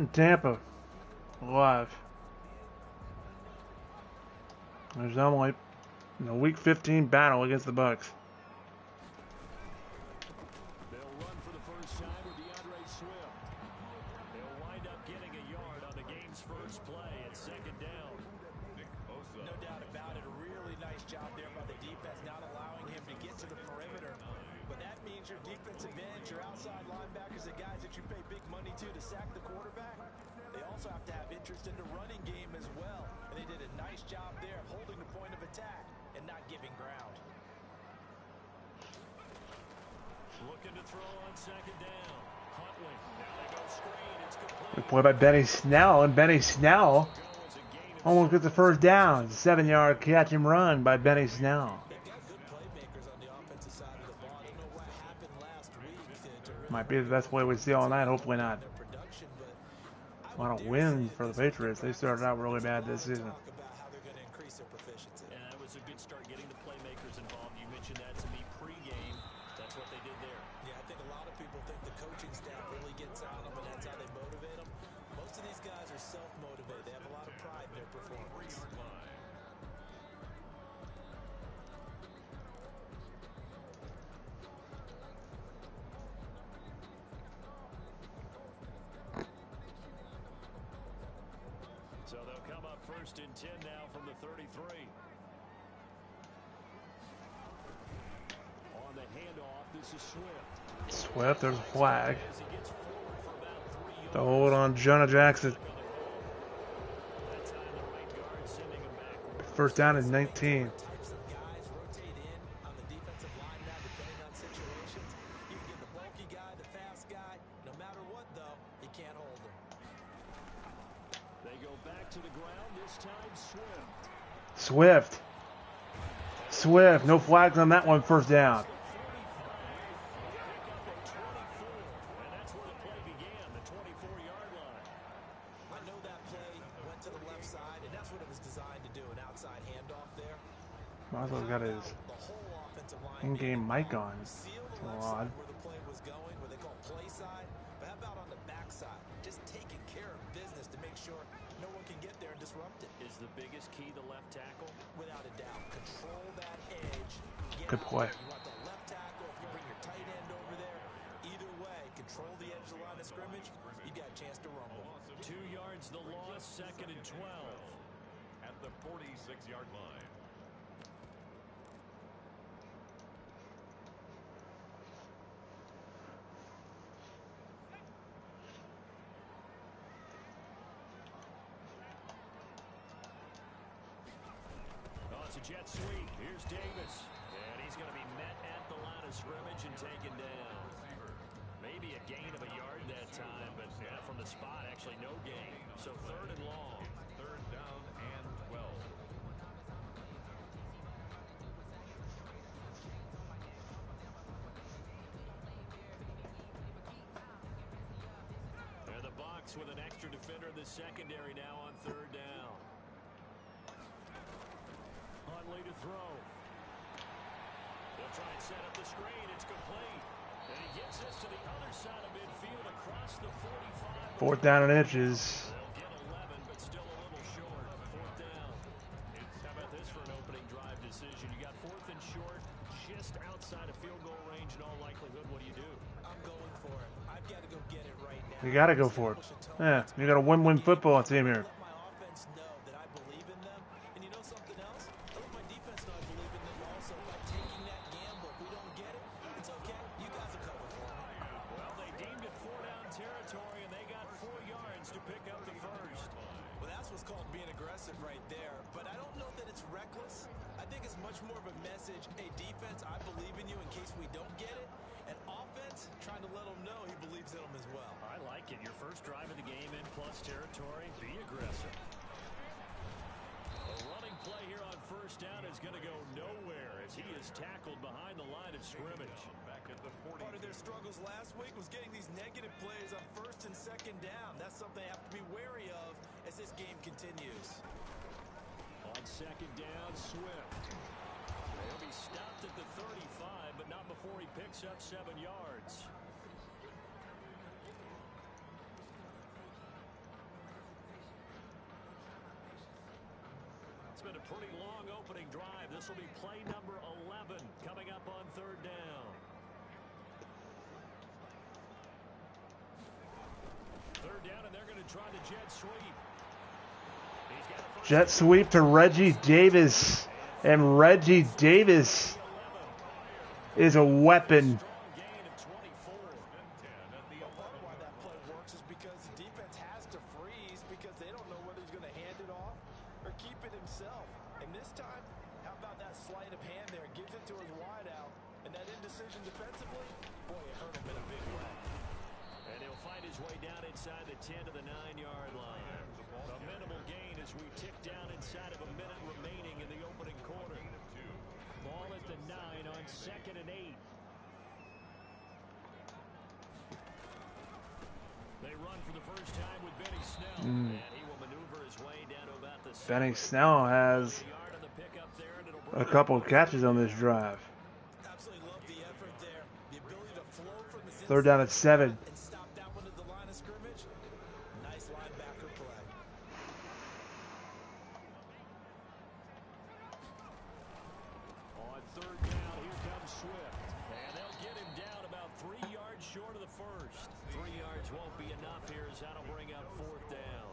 In Tampa, live. There's only a Week 15 battle against the Bucks. They'll run for the first time with DeAndre Swift. They'll wind up getting a yard on the game's first play at second down. No doubt about it. A really nice job there by the defense, not allowing him to get to the perimeter. But that means your defensive ends, your outside linebackers, the guys that you pay big money to sack the quarterback, they also have to have interest in the running game as well. And they did a nice job there of holding the point of attack and not giving ground. Looking to throw on second down. Huntley. Now they go screen. It's complete. Good play by Benny Snell, and Benny Snell almost gets the first down. 7-yard catch and run by Benny Snell. Might be the best play we see all night. Hopefully not. A lot of wins for the Patriots. They started out really bad this season. Yeah, that was a good start getting the playmakers involved. You mentioned that to me pregame. That's what they did there. Yeah, I think a lot of people think the coaching staff really gets on them, and that's how they motivate them. Most of these guys are self-motivated. They have a lot of pride in their performance. So they'll come up first and 10 now from the 33. On the handoff, this is Swift. Swift, there's a flag. To hold on Jonah Jackson. First down is 19. Swift, no flags on that one, first down. And that's where the play began, the 24-yard line. I know that play went to the left side, and that's what it was designed to do, an outside handoff there. Might as well got his in-game mic on. It's a little odd. Where the play was going, where they call play side. But how about on the backside? Just taking care of business to make sure no one can get there and disrupt it. Is the biggest key the left tackle? Without a doubt. Control that edge. Good play. You want the left tackle, if you bring your tight end over there. Either way, control the edge of the line of scrimmage, you got a chance to rumble. 2 yards the loss, second and 12. At the 46-yard line. It's a jet sweep. Here's Davis. And he's going to be met at the line of scrimmage and taken down. Maybe a gain of a yard that time, but from the spot, actually no gain. So third and long. Third down and 12. And the Bucs with an extra defender in the secondary now on third down. Huntley to throw. They'll try and set up the screen. It's complete. And he gets this to the other side of midfield across the 45. Fourth down and inches. They'll get 11, but still a little short. Fourth down. How about this for an opening drive decision? You got fourth and short, just outside of field goal range in all likelihood. What do you do? I'm going for it. I've got to go get it right now. You gotta go for it. Yeah, you got a win-win football team here. Let my offense know that I believe in them. And you know something else? I let my defense know I believe in them also by taking that gamble. If we don't get it, it's okay. You guys will cover for me. Well, they deemed it 4-down territory, and they got 4 yards to pick up the first. Well, that's what's called being aggressive right there. But I don't know that it's reckless. I think it's much more of a message. Hey, defense, I believe in you in case we don't get it. And offense, trying to let them know he believes in them as well. I like it. Your first drive of the game in plus territory. Be aggressive. A running play here on first down is going to go nowhere as he is tackled behind the line of scrimmage. Back at the 40. Part of their struggles last week was getting these negative plays on first and second down. That's something they have to be wary of as this game continues. On second down, Swift. He'll be stopped at the 35, but not before he picks up 7 yards. It's been a pretty long opening drive. This will be play number 11 coming up on third down. Third down, and they're going to try the jet sweep. Jet sweep to Reggie Davis. And Reggie Davis is a weapon. Why that play works is because the defense has to freeze because they don't know whether he's going to hand it off or keep it himself. And this time, how about that sleight of hand there? Gives it to his wideout. And that indecision defensively, boy, it hurt him in a big way. And he'll find his way down inside the 10 to the 9-yard line. A minimal gain as we tick down inside of a minute remaining in the opening quarter. Ball at the 9 on 2nd and 8. They run for the first time with Benny Snell. And he will maneuver his way down to about the Benny Snell has a couple of catches on this drive. Absolutely love the effort there. The ability to flow from the Third down at 7. and stop that one at the line of scrimmage. Nice linebacker play. On third down, here comes Swift. And they'll get him down about 3 yards short of the first. 3 yards won't be enough here as that'll bring up fourth down.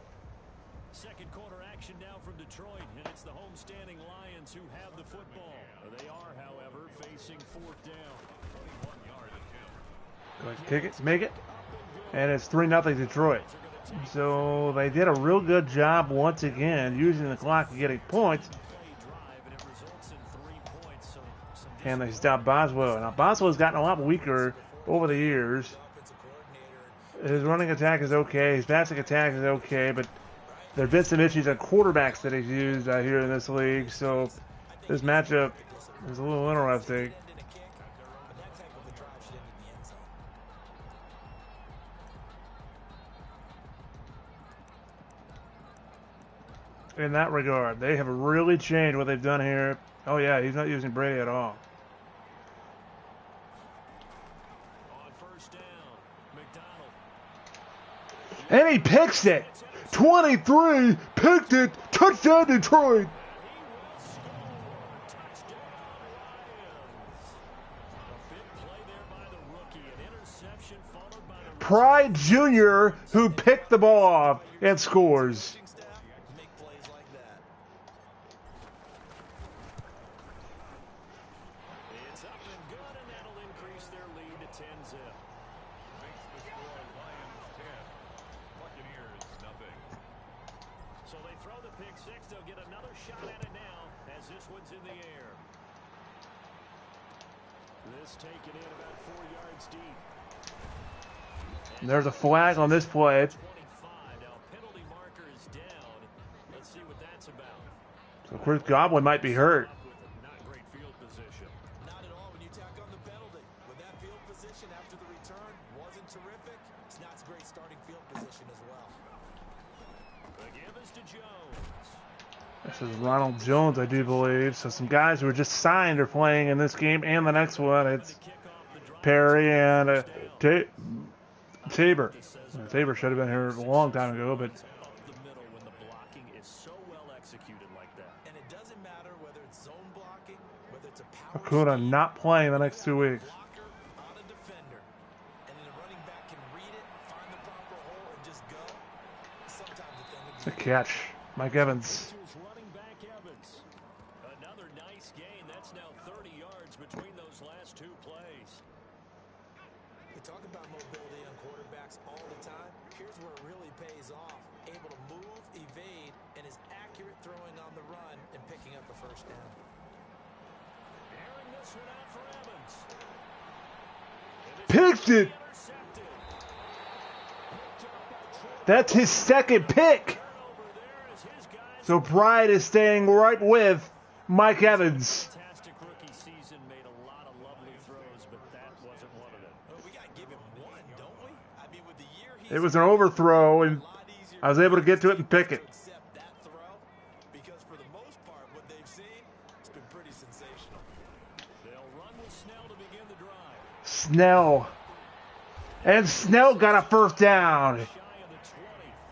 Second quarter action now from Detroit, and it's the homestanding Lions who have the football. They are, however, facing fourth down. 21 yard attempt. Go ahead, kick it, make it. And it's 3-0 Detroit. So they did a real good job once again using the clock and getting points. And they stopped Boswell. Now Boswell's gotten a lot weaker over the years. His running attack is okay. His passing attack is okay, but there have been some issues at quarterbacks that he's used here in this league. So this matchup is a little interesting. In that regard, they have really changed what they've done here. Oh yeah, he's not using Brady at all. On first down, McDonald. And he picks it. 23, picked it, touchdown Detroit. Pride Jr., who picked the ball off and scores. Make plays like that. It's up and good, and that'll increase their lead to 10-zip. Makes the score Lions 10. Buccaneers nothing. So they throw the pick six. They'll get another shot at it now as this one's in the air. This taken in about 4 yards deep. There's a flag on this play. 25. Now penalty marker is down. Let's see what that's about. So Chris Godwin might be hurt. Not great field position. Not at all when you tack on the penalty. With that field position after the return wasn't terrific. It's not a great starting field position as well. The give is to Jones. This is Ronald Jones, I do believe. So some guys who were just signed are playing in this game and the next one. It's Perry and Tabor. Tabor should have been here a long time ago, but Up the middle when the blocking is so well executed like that. And it doesn't matter whether it's zone blocking, whether it's a power Acuna not playing the next 2 weeks. blocker on a defender. And then a running back can read it, find the proper hole, and just go. Sometimes the thing It's a catch. Mike Evans. Running back Evans. Another nice gain. That's now 30 yards between those last 2 plays. We talk about mobility on quarterbacks all the time. Here's where it really pays off. Able to move, evade, and is accurate throwing on the run and picking up a first down. Airing this one out for Evans. Picked it. Intercepted. That's his second pick. Over there as his guys. So Pride is staying right with Mike Evans. Fantastic rookie season. Made a lot of lovely throws, but that wasn't one of them. Well, we got to give him one, don't we? I mean, with the year he's It was an overthrow, and a lot easier I was able to get to it and pick it. to accept that throw because for the most part, what they've seen, it's been pretty sensational. They'll run with Snell to begin the drive. Snell. And Snell got a first down. Shy of the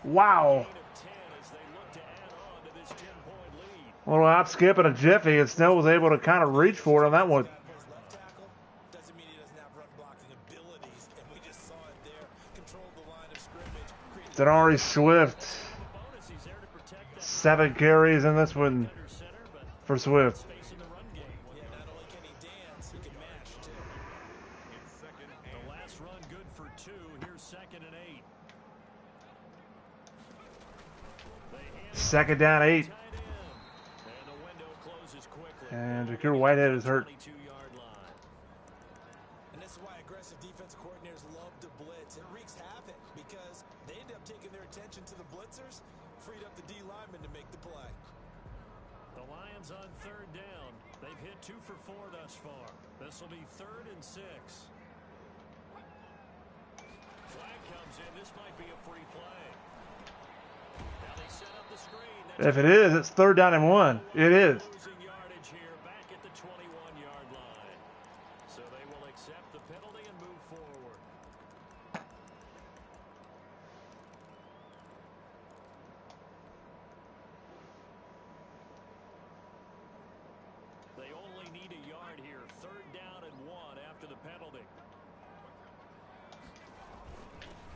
20. Wow. Gain of 10 as they look to add on to this 10-point lead. A little hop skip and a jiffy, and Snell was able to kind of reach for it on that one. Left tackle doesn't mean he doesn't have run blocking abilities, and we just saw it there. Controlled the line of scrimmage. Denari Swift, 7 carries in this one for Swift. Yeah, not only can he dance, he can mash too. The last run good for 2. Here's 2nd and 8. Second down, 8. And the window closes quickly. And Jakir Whitehead is hurt. 22-yard line. And this is why aggressive defense coordinators love to blitz. It wreaks havoc because they end up taking their attention to the blitzers, freed up the D lineman to make the play. The Lions on 3rd down. They've hit 2 for 4 thus far. This will be 3rd and 6. Flag comes in. This might be a free play. Now they set up the screen. If it is, it's 3rd down and 1. It is. Losing yardage here back at the 21-yard line. So they will accept the penalty and move forward. They only need a yard here. 3rd down and 1 after the penalty.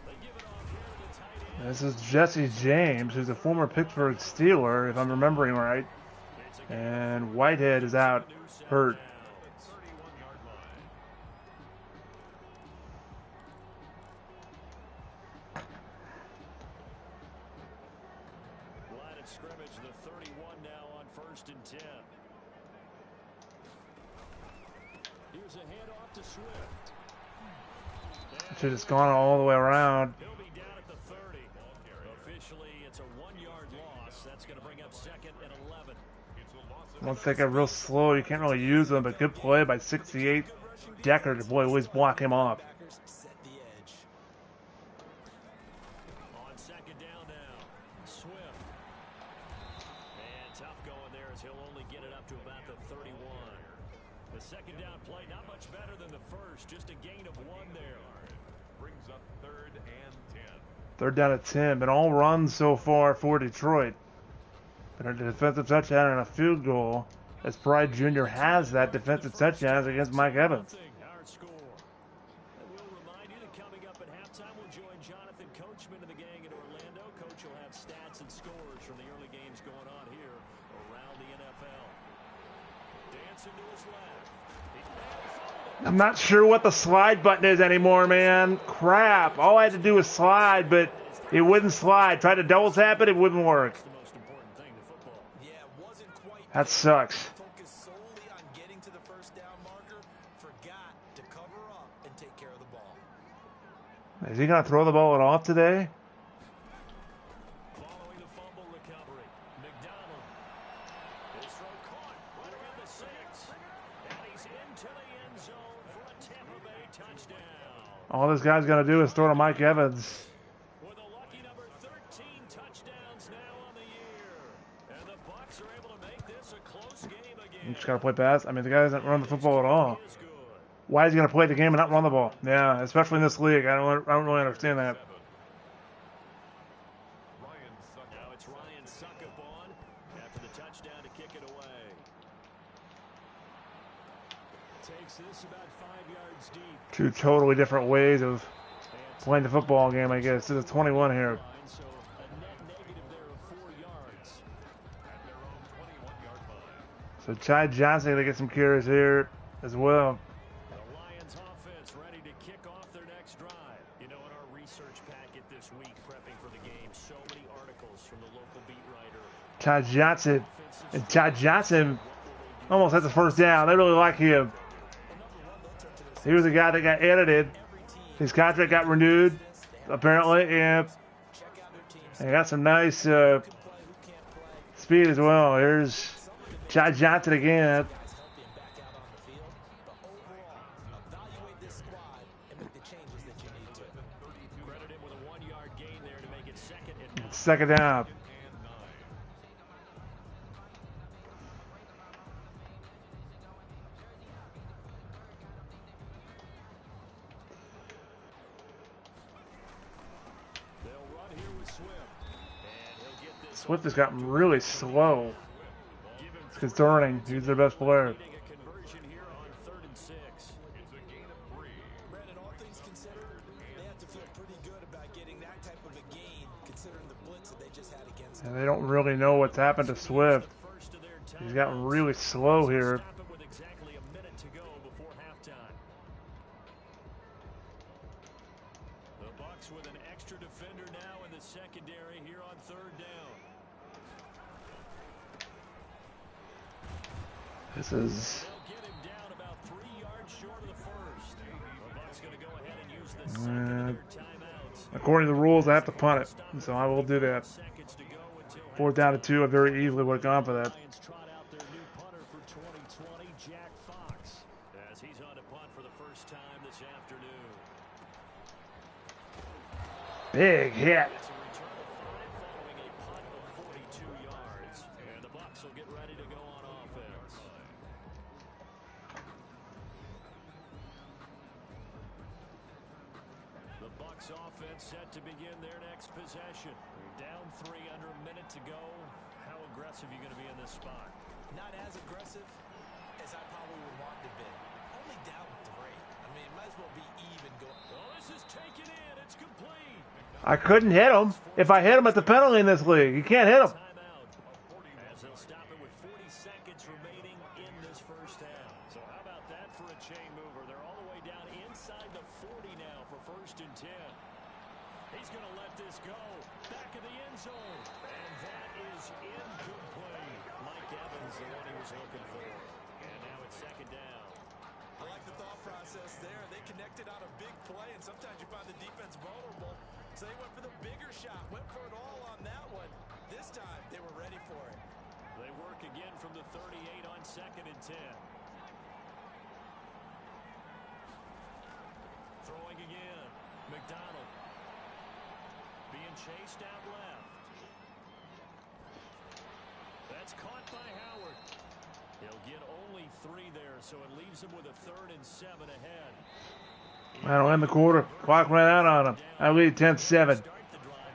They give it off here to the tight end. This is Jesse James, who's a former Pittsburgh Steeler, if I'm remembering right. And Whitehead is out, hurt. 31-yard line. Line of scrimmage, the 31 now on 1st and 10. Here's a handoff to Swift. Should have gone all the way around. He'll be down at the 30. Officially, it's a 1-yard loss. That's going to bring up 2nd and 11. Once they get real slow, you can't really use them, but good play by 68 Decker to always block him off. Packers set the edge. On 2nd down now, Swift. And tough going there as he'll only get it up to about the 31. The 2nd down play, not much better than the first, just a gain of 1 there. Brings up 3rd and 10. 3rd down at 10, but all runs so far for Detroit. But a defensive touchdown and a field goal, as Pride Jr. has that defensive touchdown against Mike Evans. Our score. And we'll remind you that coming up at halftime, we'll join Jonathan Coachman and the gang in Orlando. Coach will have stats and scores from the early games going on here around the NFL. Dancing to his left. I'm not sure what the slide button is anymore, man. Crap. All I had to do was slide, but it wouldn't slide. Tried to double tap it, it wouldn't work. The most important thing to football. Yeah, wasn't quite That sucks. focused solely on getting to the 1st down marker, forgot to cover up and take care of the ball. Is he going to throw the ball at all today? Following the fumble recovery, McDonald. His throw caught right around the 6. And he's into the end zone for a Tampa Bay touchdown. All this guy's going to do is throw to Mike Evans. With a lucky number 13 touchdowns now on the year. And the Bucs are able to make this a close game again. Just got to play pass. I mean, the guy doesn't run the football at all. Is good. Why is he going to play the game and not run the ball? Yeah, especially in this league. I don't really understand that. Ryan Suckup. Now it's Ryan Suckup on after the touchdown to kick it away. Takes this about 5 yards deep. 2 totally different ways of playing the football game, I guess. This is 21 here. So a net negative there of 4 yards. At their own 21-yard line. So Ty Johnson going to get some carries here as well. The Lions offense ready to kick off their next drive. You know, in our research packet this week, prepping for the game, so many articles from the local beat writer. Ty Johnson. And Ty Johnson almost has the 1st down. They really like him. He was a guy that got edited. His contract got renewed, apparently, and he got some nice speed as well. Here's Ty Johnson again. Credit him with a 1-yard gain there to make it 2nd and 9. 2nd down. They'll run here with Swift. And he'll get this Swift has gotten really slow. Give concerning. He's their best player. Needing a conversion here on 3rd and 6. It's a gain of 3. Brandon, all things considered, they have to feel pretty good about getting that type of a gain, considering the blitz that they just had against them. And they don't really know what's happened to Swift. First of their He's gotten timeouts. really slow here. Stop it with exactly a minute to go before halftime. The Bucs with an extra defender now in the secondary here on 3rd down. This is They'll get him down about 3 yards short of the first. The Bucs going to go ahead and use the second of their timeouts. according to the rules. I have to punt it, so I will do that. Seconds to go until 4th down to 2. I very easily would have gone for that. Lions trot out their new punter for 2020, Jack Fox, as he's on to punt for the first time this afternoon. Big hit. It's a return of 5 following a punt of 42 yards, and the Bucs will get ready to go on offense. The Bucs offense set to begin their next possession. Down 3 under a minute to go. How aggressive are you going to be in this spot? Not as aggressive as I probably would want to be. Only down 3. I mean, it might as well be even going. Oh, this is taken in. It's complete. I couldn't hit him. If I hit him at the penalty in this league, you can't hit him. Timeout. As they'll stop it with 40 seconds remaining in this first half. So how about that for a chain mover? They're all the way down inside the 40 now for 1st and 10. He's going to let this go. Back of the end zone. And that is incomplete. Mike Evans, the one he was looking for. And now it's 2nd down. I like the thought process there. They connected on a big play, and sometimes you find the defense vulnerable. So they went for the bigger shot, went for it all on that one. This time, they were ready for it. They work again from the 38 on 2nd and 10. Throwing again. McDonald. Being chased out left. That's caught by Howard. He'll get only 3 there, so it leaves him with a 3rd and 7 ahead. That'll end the quarter. Clock ran out on him. I lead 10-7. Start the drive,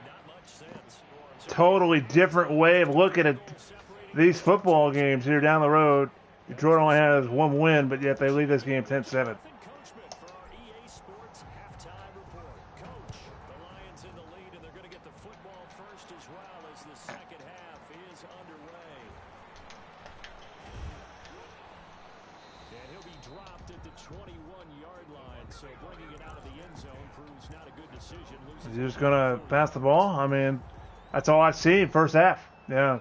not much sense. Totally different way of looking at these football games here down the road. Detroit only has 1 win, but yet they lead this game 10-7. Coachman for our EA Sports halftime report. Coach, the Lions in the lead, and they're going to get the football first as well as the second half is underway. And he'll be dropped at the 21-yard line, so bringing it out of the end zone proves not a good decision. Is he just going to pass the ball? I mean, that's all I've seen first half. Yeah.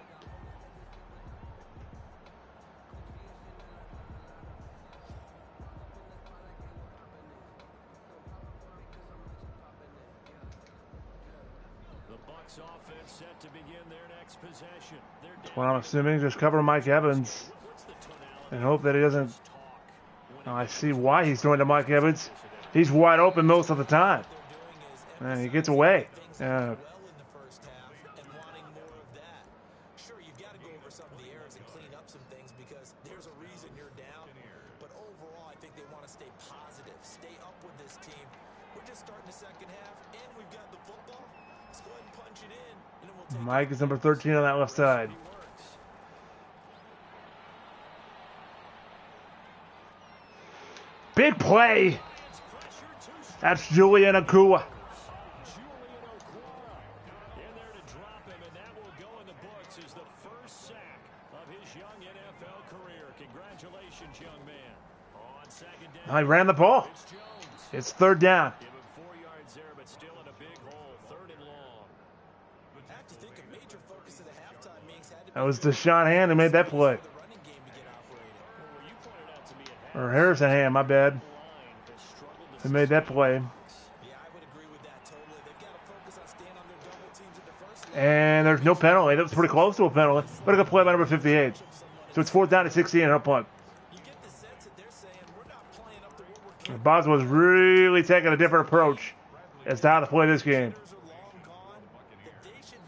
The Bucs offense set to begin their next possession. They're down. Well, I'm assuming just cover Mike Evans What's the tonality and hope that he doesn't. of talk? I see why he's throwing to Mike Evans. He's wide open most of the time. And he gets away. Yeah. Well in the first half and wanting more of that. Sure, you've got to go over some of the errors and clean up some things because there's a reason you're down. But overall, I think they want to stay positive, stay up with this team. We're just starting the second half, and we've got the football. Let's go ahead and punch it in, and then we'll take Mike is number 13 on that left side. He works. Big play. It's pressure too strong. That's Julian Akua. Julian Okwara in there to drop him, and that will go in the books as the first sack of his young NFL career. Congratulations, young man. On 2nd down, I ran the ball. it's Jones. It's 3rd down. Give him 4 yards there, but still in a big hole. 3rd and long. I have to think a major focus of the halftime meetings had to be That was Deshaun Hand who made that play. the running game to get operated. Well, you pointed out to me at Or Harrison Hand, my bad. line has struggled to Who made that play. Yeah, I would agree with that totally. They've got to focus on staying on their double teams at the first line. And there's no penalty. That was pretty close to a penalty. But a good play by number 58. So it's 4th down to 16 and a punt. You get the sense that they're saying we're not playing up to what we're capable Boswell's really taking a different approach as to how to play this game. of. Are long gone. That they should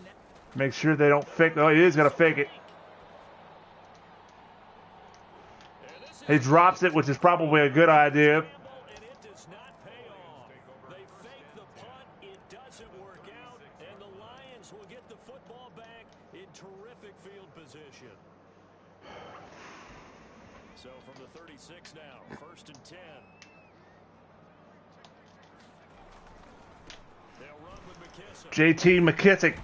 Make sure they don't fake. Oh, he is going to fake it. He drops it, which is probably a good idea. and it does not pay off. They fake the punt, it doesn't work out, and the Lions will get the football back in terrific field position. So from the 36 now, 1st and 10. They'll run with McKissick. JT McKissick.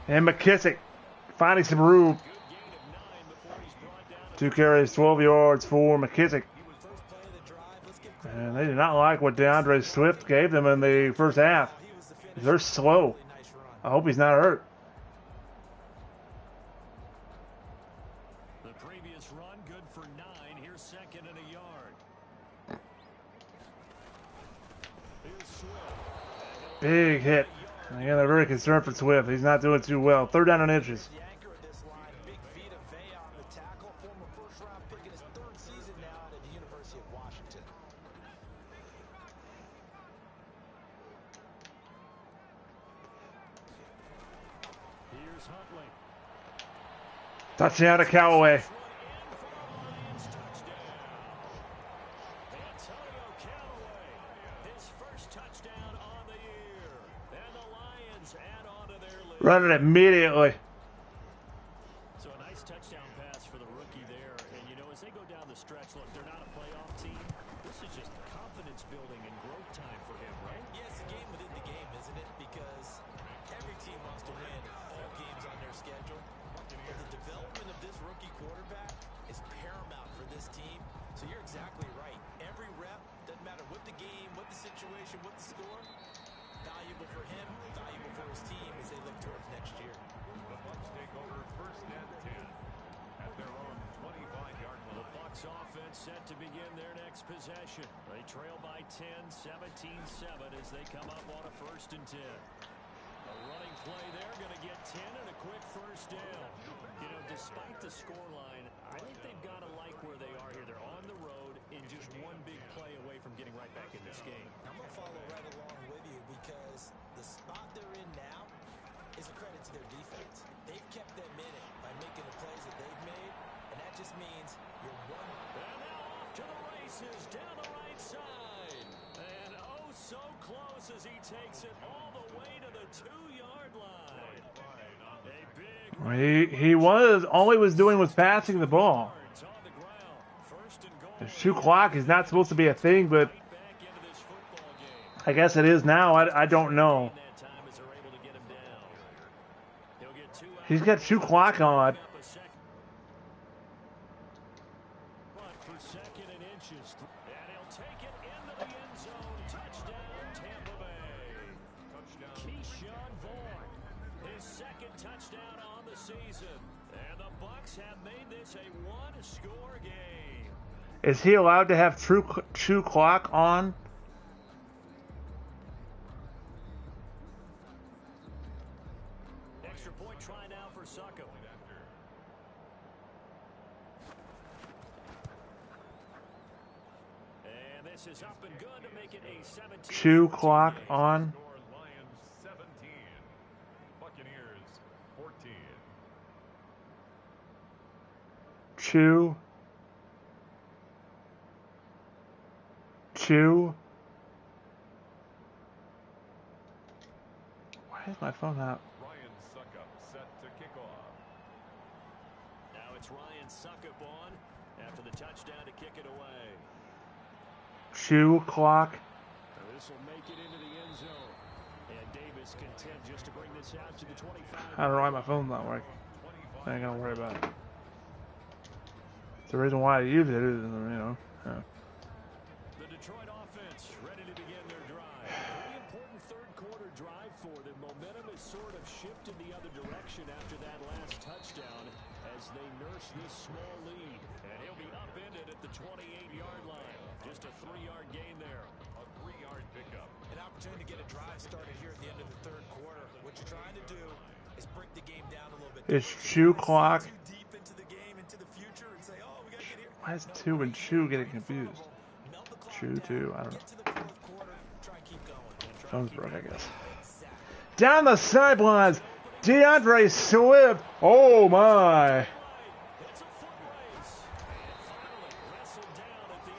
And McKissick finding some room. Good gain of 9 before he's brought down. 2 carries, 12 yards for McKissick. First play of the drive. Let's give credit. And they did not like what DeAndre Swift gave them in the first half. He was the finisher. They're slow. Really nice run. I hope he's not hurt. The previous run, good for 9. Here's 2nd and a yard. Here's Swift. Big hit. And again, they're very concerned for Swift. He's not doing too well. 3rd down and inches. The anchor of this line, big feet of Vea on the tackle, former first-round pick in his 3rd season now at the University of Washington. Here's Huntley. Touchdown to Callaway. Antonio Callaway, his first touchdown on the year. And the Lions add on to their lead. Run it immediately. So a nice touchdown pass for the rookie there. And, you know, as they go down the stretch, look, they're not a playoff team. This is just confidence building and growth time for him, right? Yeah, it's a game within the game, isn't it? Because every team wants to win all games on their schedule. But the development of this rookie quarterback is paramount for this team. So you're exactly right. Every rep, doesn't matter what the game, what the situation, what the score, valuable for him, valuable for his team as they look towards next year. The Bucs take over 1st and 10 at their own 25-yard The line. Bucs offense set to begin their next possession. They trail by 10, 17-7 as they come up on a 1st and 10. A running play there, going to get 10 and a quick 1st down. You know, despite the scoreline, I think they've got to like where they are here. They're on the road and just one big play away from getting right back in this game. I'm going to follow right along with you because the spot they're in now is a credit to their defense. They've kept them in it by making the plays that they've made, and that just means you're one. And now off to the races down the right side. And oh, so close as he takes it all the way to the 2-yard line. A big He was, all he was doing was passing the ball. yards on the ground. 1st and goal. The shoe clock is not supposed to be a thing, but Right back into this football game. I guess it is now. I don't know. That time as they're able to get him down. He'll get 2 out. He's got shoe clock on. Up a second. Run for 2nd and inches. And he'll take it into the end zone. Touchdown, Tampa Bay. Touchdown. Keyshawn Vaughn, his 2nd touchdown on the season. And the Bucs have made this a 1-score game. Is he allowed to have shoe clock on? Extra point try now for Succo. And this is up and good to make it a 17. Shoe clock on. Score Lions 17. Buccaneers 14. Chew. Why is my phone out? Ryan Suckup set to kick off. Now it's Ryan Suckup on after the touchdown to kick it away. Shoe clock. This will make it into the end zone. And Davis content just to bring this out to the 25. I don't know why my phone's not working. I ain't gonna worry about it. It's the reason why I use it, you know. The Detroit offense ready to begin their drive. Pretty important 3rd quarter drive for them. Momentum has sort of shifted the other direction after that last touchdown as they nurse this small lead. And he'll be upended at the 28-yard line. Just a 3-yard gain there. A 3-yard pickup. An opportunity to get a drive started here at the end of the 3rd quarter. What you're trying to do is break the game down a little bit. Is shoe clock. Too deep into the game, into the future, and say, oh, we got to get here. Why is 2 and shoe getting confused? Melt the clock Shoe down, 2, I don't know. get to the 4th quarter, try and keep going. Phone's broke, I guess. Exactly. Down the sidelines, DeAndre Swift. Oh my! It's a foot race. And finally wrestled down at the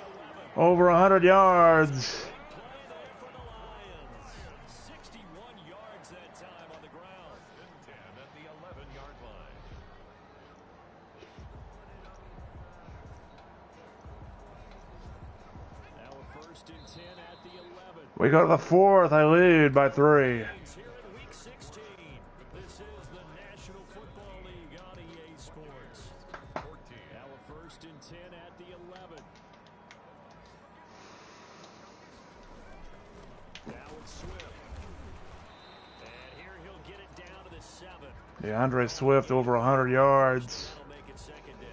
11. Over 100 yards. Play there for the Lions. 61 yards that time on the ground. 10 at the 11-yard line. First and 10 at the 11. We go to the fourth. I lead by 3. Here in week 16. This is the National Football League on EA Sports. Now a first and 10 at the 11. Now it's Swift. And here he'll get it down to the 7. DeAndre Swift over 100 yards. That'll make it second down.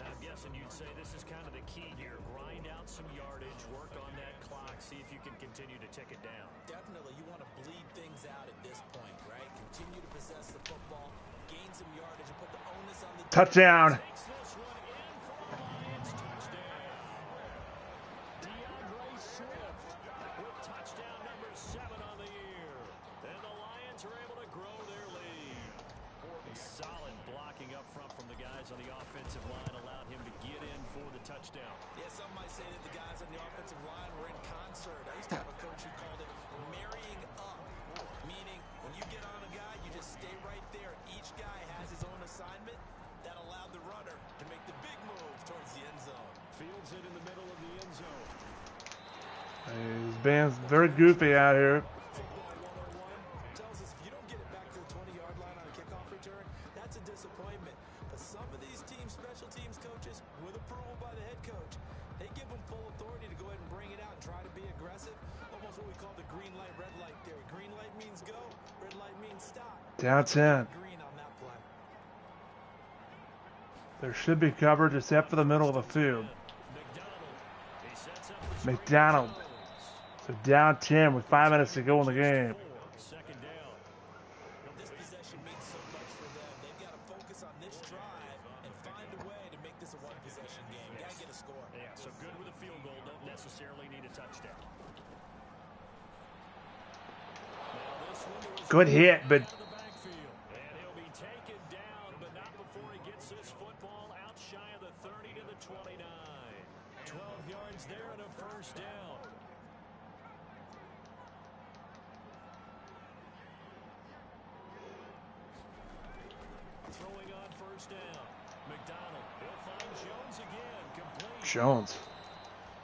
I'm guessing you'd say this is kind of the key here. Grind out some yardage, work on that clock, see if you can continue to tick it down. Definitely, you want to bleed things out at this point, right? Continue to possess the football, gain some yardage, and put the onus on the Touchdown. Takes this one in for a Lions touchdown. DeAndre Swift with touchdown number 7 on the year. And the Lions are able to grow their lead. Solid blocking up front from the guys on the offensive line allowed him to get in for the touchdown. Yeah, some might say that the guys on the offensive line were in concert. I used to have a coach who called it marrying up, meaning when you get on a guy, you just stay right there. Each guy has his own assignment that allowed the runner to make the big move towards the end zone. Fields it in the middle of the end zone. His band's very goofy out here. Tells us if you don't get it back to the 20-yard line on a kickoff return, that's a disappointment. But some of these special teams coaches, with approval by the head coach, they give them full authority to go ahead and bring it out and try to be aggressive. Almost what we call the green light, red light theory. Green light means go, red light means stop. Down 10. Green on that play. There should be coverage except for the middle of the field. He sets up the McDonald. So down 10 with 5 minutes to go in the game. second down. This possession means so much for them. They've got to focus on this drive and find a way to make this a one-possession game. Got to get a score. Yeah, so good with a field goal, don't necessarily need a touchdown. Now this one was Good hit, but out of the backfield. And he'll be taken down, but not before he gets this football out shy of the 30 to the 29. 12 yards there and a first down. Throwing on first down. McDonald, he'll find Jones again, complete. Jones.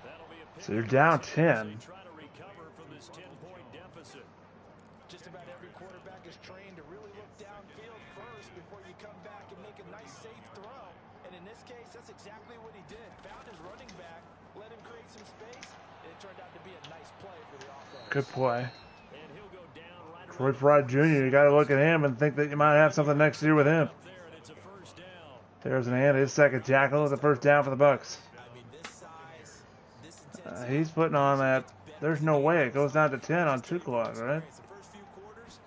That'll be a pick. So you're down 10. They try to recover from this 10-point deficit. Just about every quarterback is trained to really look downfield first before you come back and make a nice, safe throw. And in this case, that's exactly what he did. Found his running back, let him create some space, and it turned out to be a nice play for the offense. Good play. And he'll go down right Troy Pride Jr., you got to look at him and think that you might have something next year with him. up there, and it's a first down. There's an hand, his second tackle, the first down for the Bucks. I mean, this size, this intensity. He's putting on that. There's no way it goes down to 10 on 2 clock, right? It's the first few quarters.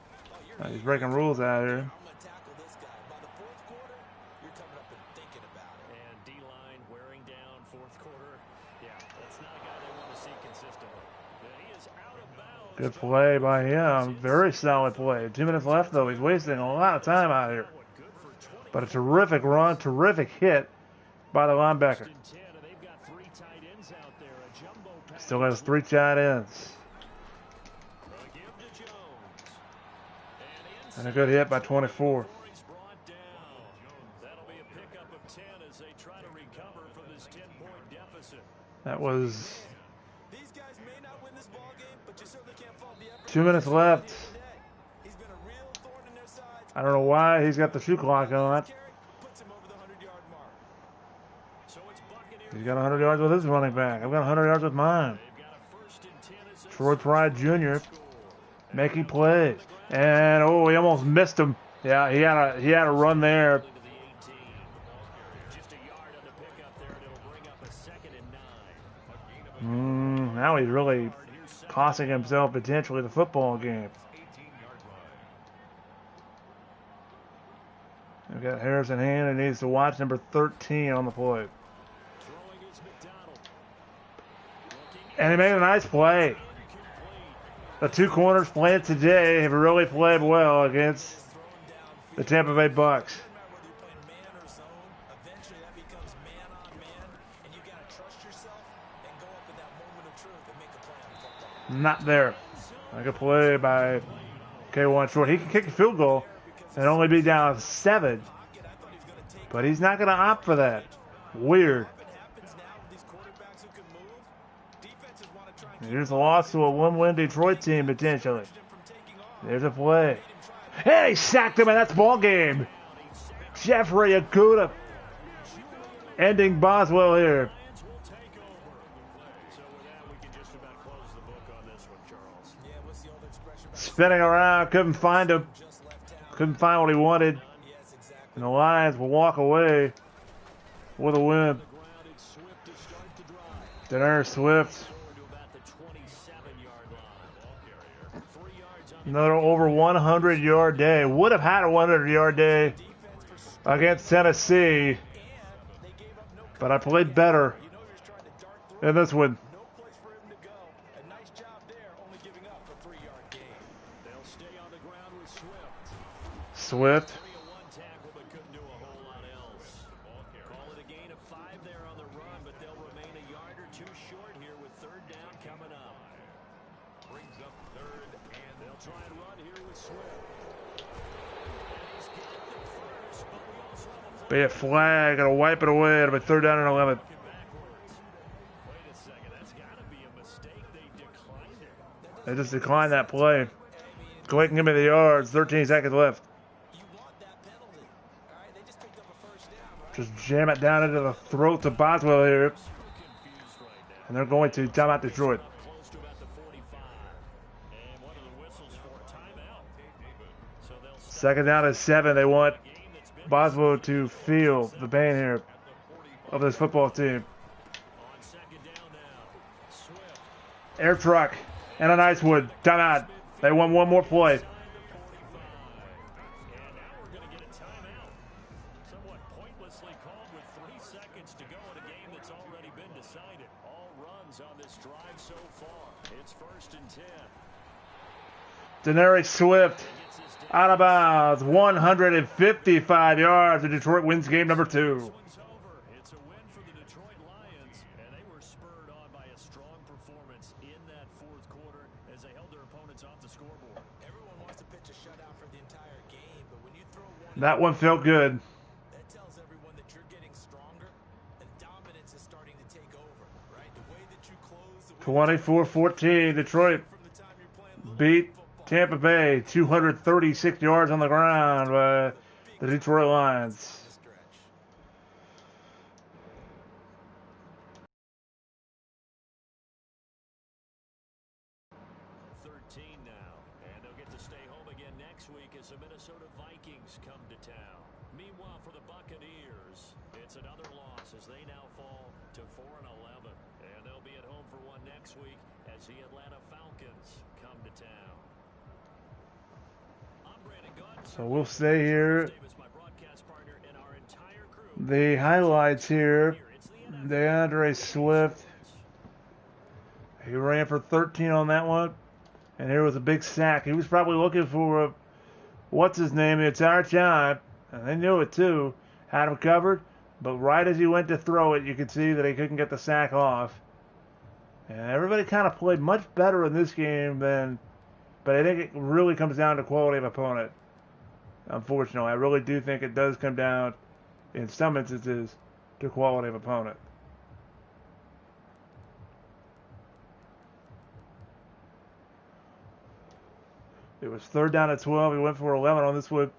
Oh, you're He's breaking rules out here. I'm going to tackle this guy. By the fourth quarter, you're coming up and thinking about it. And D-line wearing down fourth quarter. Yeah, that's not a guy they want to see consistently. And he is out of bounds. Good play by him. Very solid play. 2 minutes left, though. He's wasting a lot of time out here. Good for 20. But a terrific run, terrific hit by the linebacker. And 10, and they've got 3 tight ends out there. A jumbo pass. Still has 3 tight ends. Give to Jones. And a good hit by 24. He's brought down. That'll be a pickup of 10 as they try to recover from this 10-point deficit. That was These guys may not win this ball game, but you certainly can't fault the effort. 2 minutes left. He's been a real thorn in their sides. I don't know why he's got the shoe clock on. Carry puts him over the 100-yard mark. So it's Buccaneers. He's got 100 yards with his running back. I've got 100 yards with mine. They've got a first and 10 as they Troy Pride Jr. making plays. And oh, he almost missed him. Yeah, he had a run there. into the 18. Just a yard on the pickup there, and it'll bring up a second and 9. Now he's really costing himself potentially the football game. 18-yard line. We've got Harrison Hand and needs to watch number 13 on the play. Throwing is McDonald. And he made a nice play. The 2 corners playing today have really played well against the Tampa Bay Bucks. Whether you're playing man or zone, eventually that becomes man on man, and you got to trust yourself and go up in that moment of truth and make a play on the football. Not there. A good play by K1 Short. He can kick a field goal and only be down 7. But he's not going to opt for that. Weird. It happens now with these quarterbacks who can move. Defenses want to Here's a loss to a one-win Detroit team, potentially. There's a play. Hey, he sacked him, and that's ball game. Jeffrey Okuda ending Boswell here. Spinning around, couldn't find him. Couldn't find what he wanted. And the Lions will walk away with a win. Denner Swift. Another over 100-yard day. Would have had a 100-yard day against Tennessee. But I played better in this one. Swift. Be a flag, gotta wipe it away. It'll be 3rd down and 11. They just declined that play. Go ahead and give me the yards. 13 seconds left. Just jam it down into the throat to Boswell here. And they're going to time out Detroit. 2nd down and 7. They want Boswell to feel the pain here of this football team. Air truck and a nice one. Timeout. They want one more play. Denner Swift out of bounds, 155 yards, and Detroit wins game number 2. It's a win for the Detroit Lions, and they were spurred on by a strong performance in that 4th quarter as they held their opponents off the scoreboard. Everyone wants to pitch a shutout for the entire game, but when you throw one, that one felt good. That tells everyone that you're getting stronger and dominance is starting to take over, right? The way that you close, 24-14, Detroit beat Tampa Bay, 236 yards on the ground by the Detroit Lions. Now, and they'll get to stay home again next week as the Minnesota Vikings come to town. Meanwhile, for the Buccaneers, it's another loss as they now fall to 4-11, and they'll be at home for one next week as the Atlanta Falcons come to town. So we'll stay here. The highlights here. DeAndre Swift. He ran for 13 on that one. And here was a big sack. He was probably looking for what's his name the entire time. And they knew it too. Had him covered. But right as he went to throw it, you could see that he couldn't get the sack off. And everybody kind of played much better in this game than... But I think it really comes down to quality of opponent. Unfortunately, I really do think it does come down, in some instances, to quality of opponent. It was 3rd down at 12. He went for 11 on this one.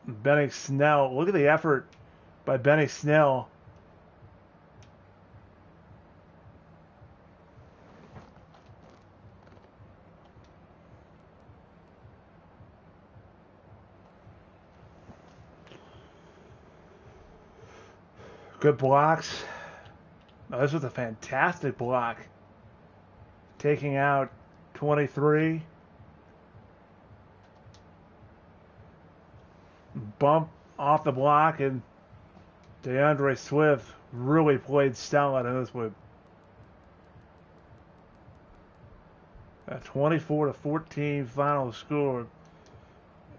Benny Snell. Look at the effort by Benny Snell. Good blocks. Oh, this was a fantastic block. Taking out 23. Bump off the block, and DeAndre Swift really played solid in this one. A 24-14 final score.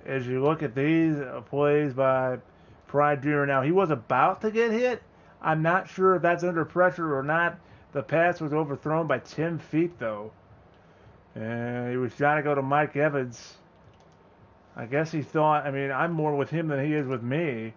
As you look at these plays by Pride Jr. Now, he was about to get hit. I'm not sure if that's under pressure or not. The pass was overthrown by 10 feet, though. And he was trying to go to Mike Evans. I guess he thought, I mean, I'm more with him than he is with me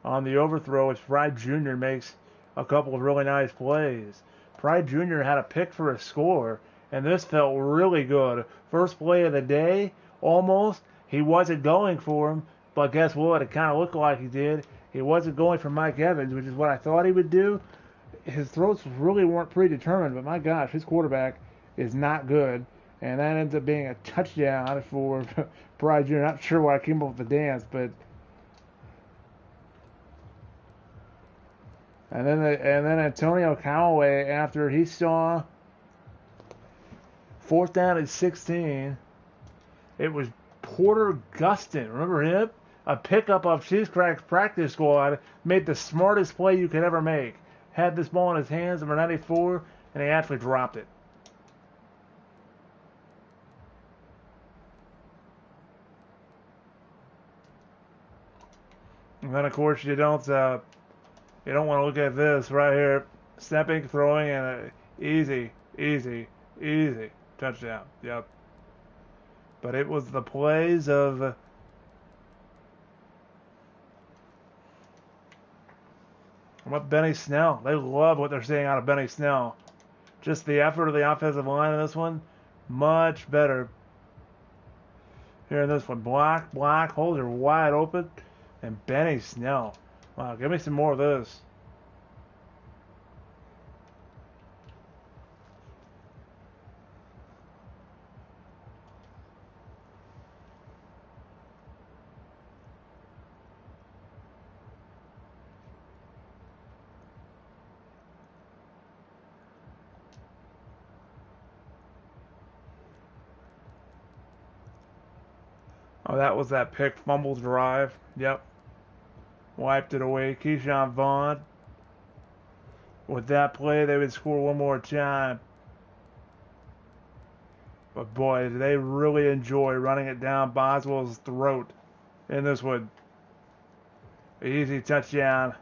on the overthrow as Pride Jr. makes a couple of really nice plays. Pride Jr. had a pick for a score, and this felt really good. First play of the day, almost. He wasn't going for him, but guess what? It kind of looked like he did. He wasn't going for Mike Evans, which is what I thought he would do. His throws really weren't predetermined, but my gosh, his quarterback is not good. And that ends up being a touchdown for Pride Jr. Not sure why I came up with the dance, but... And then Antonio Callaway, after he saw 4th down at 16, it was Porter Gustin. Remember him? A pickup of Cheesecrack's practice squad, made the smartest play you could ever make. Had this ball in his hands, number 94, and he actually dropped it. And then, of course, you don't want to look at this right here. Stepping, throwing, and easy touchdown. Yep. But it was the plays of... What about Benny Snell? They love what they're seeing out of Benny Snell. Just the effort of the offensive line in this one, much better. Here in this one, block, holes are wide open, and Benny Snell. Wow, give me some more of this. Oh, that was that pick fumble drive. Yep. Wiped it away. Keyshawn Vaughn. With that play, they would score one more time. But boy, did they really enjoy running it down Boswell's throat in this one. Easy touchdown.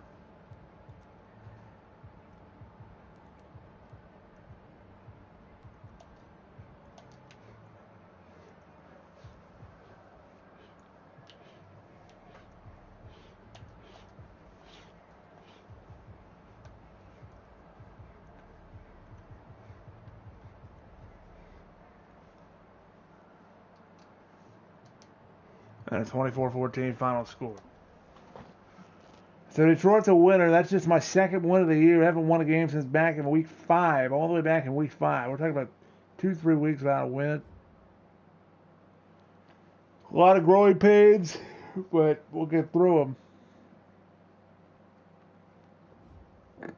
And a 24-14 final score. So Detroit's a winner. That's just my second win of the year. I haven't won a game since back in week 5, all the way back in week 5. We're talking about 2-3 weeks without a win. A lot of growing pains, but we'll get through them.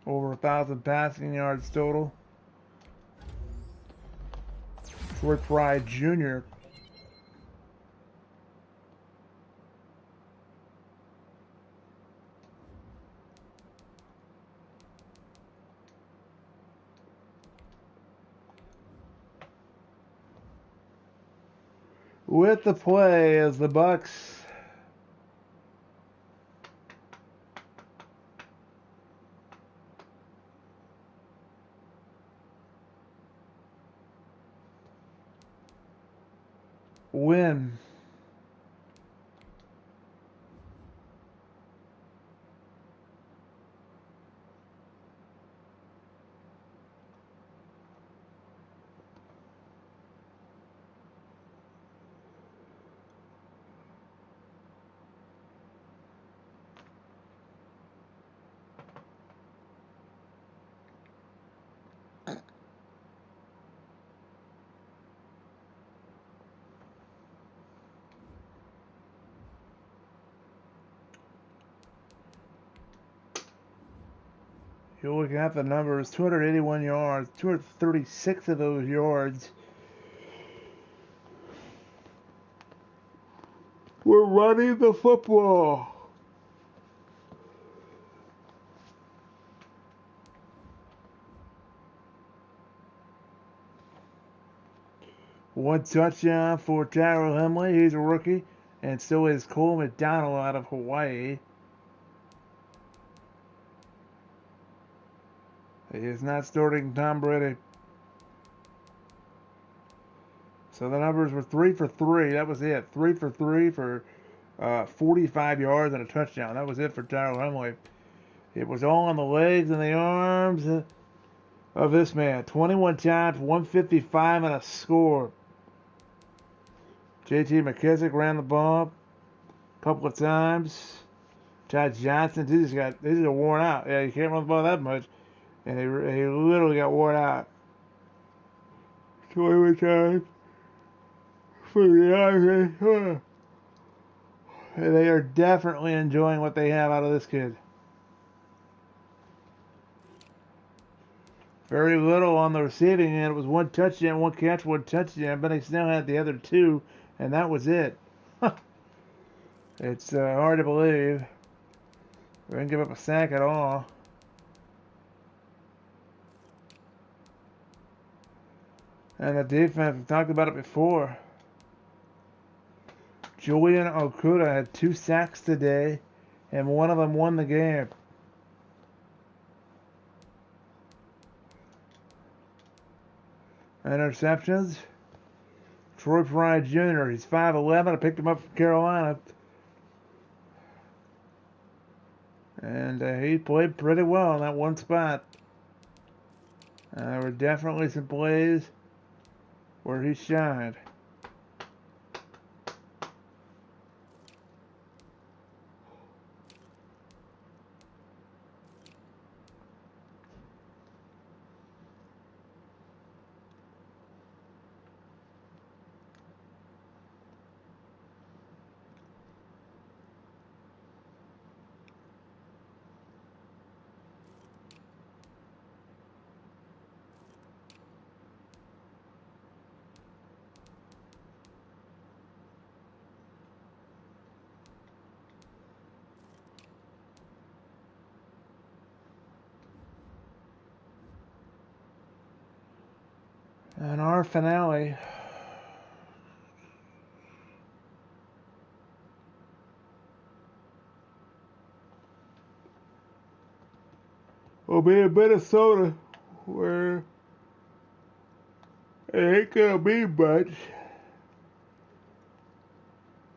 Over 1,000 passing yards total. Troy Pride Jr. With the play as the Bucks win. You're looking at the numbers, 281 yards, 236 of those yards were running the football. One touchdown for Tyrell Hemley. He's a rookie. And so is Cole McDonald out of Hawaii. He is not starting Tom Brady. So the numbers were 3 for 3. That was it. 3 for 3 for 45 yards and a touchdown. That was it for Tyler Huntley. It was all on the legs and the arms of this man. 21 taps, 155 and a score. JT McKissick ran the ball a couple of times. Chad Johnson, he's just worn out. Yeah, you can't run the ball that much. And he literally got worn out. 21 times for the offense. They are definitely enjoying what they have out of this kid. Very little on the receiving end. It was one touchdown, one catch, one touchdown, but they still had the other two, and that was it. It's hard to believe. We didn't give up a sack at all. And the defense, we talked about it before. Julian Okuda had 2 sacks today, and one of them won the game. Interceptions. Troy Pride Jr., he's 5'11". I picked him up from Carolina. And he played pretty well in that one spot. There were definitely some plays where he shined. And our finale will be in Minnesota, where it ain't gonna be much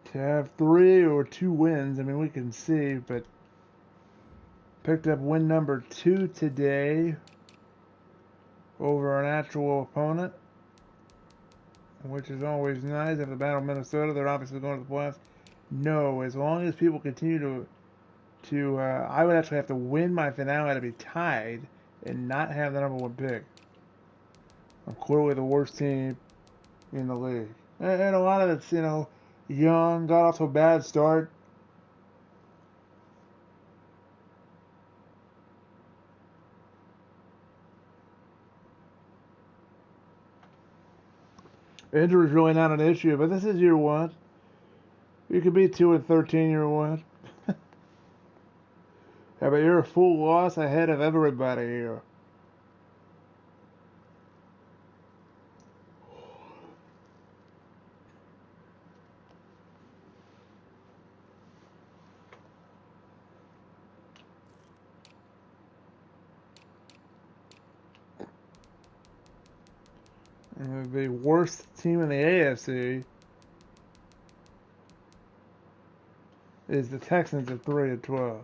to have 3 or 2 wins. I mean, we can see, but picked up win number 2 today over an actual opponent, which is always nice. After the Battle of Minnesota, they're obviously going to the playoffs. No, as long as people continue to I would actually have to win my finale to be tied and not have the number 1 pick. I'm clearly the worst team in the league. And a lot of it's, young, got off to a bad start. Injury is really not an issue, but this is year 1. You could be 2-13 year 1. Yeah, but you're a full loss ahead of everybody here. And the worst team in the AFC is the Texans at 3-12.